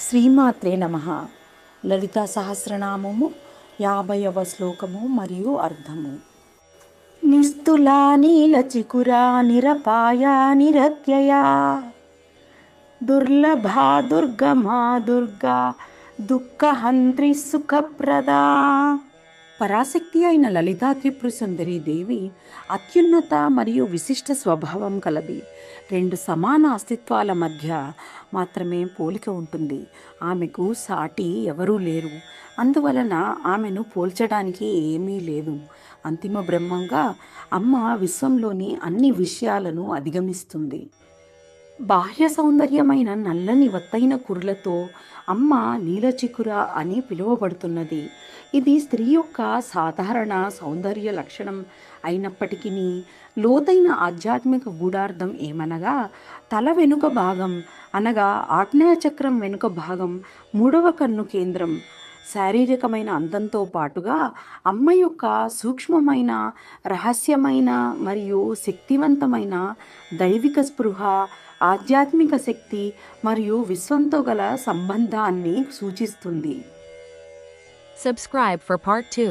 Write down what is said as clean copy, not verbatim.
శ్రీమాత్రే నమః. లలితా సహస్రనామము 50వ శ్లోకము మరియు అర్థము. నిస్తులా నీలచికురా నిరపాయ నిరత్యయా దుర్లభా దుర్గమా దుర్గా దుఃఖహంత్రి సుఖప్రదా. పరాశక్తి అయిన లలితా త్రిపుర సుందరి దేవి అత్యున్నత మరియు విశిష్ట స్వభావం కలది. రెండు సమాన అస్తిత్వాల మధ్య మాత్రమే పోలిక ఉంటుంది. ఆమెకు సాటి ఎవరూ లేరు. అందువలన ఆమెను పోల్చడానికి ఏమీ లేదు. అంతిమ బ్రహ్మంగా అమ్మ విశ్వంలోని అన్ని విషయాలను అధిగమిస్తుంది. బాహ్య సౌందర్యమైన నల్లని వత్తైన కురులతో అమ్మ నీలచికుర అని పిలువబడుతున్నది. ఇది స్త్రీ యొక్క సాధారణ సౌందర్య లక్షణం అయినప్పటికీ లోతైన ఆధ్యాత్మిక గూఢార్థం ఏమనగా తల వెనుక భాగం అనగా ఆజ్ఞాచక్రం వెనుక భాగం 3వ కన్ను కేంద్రం శారీరకమైన అందంతో పాటుగా అమ్మ యొక్క సూక్ష్మమైన రహస్యమైన మరియు శక్తివంతమైన దైవిక స్పృహ, ఆధ్యాత్మిక శక్తి మరియు విశ్వంతో గల సంబంధాన్ని సూచిస్తుంది. Subscribe for part 2.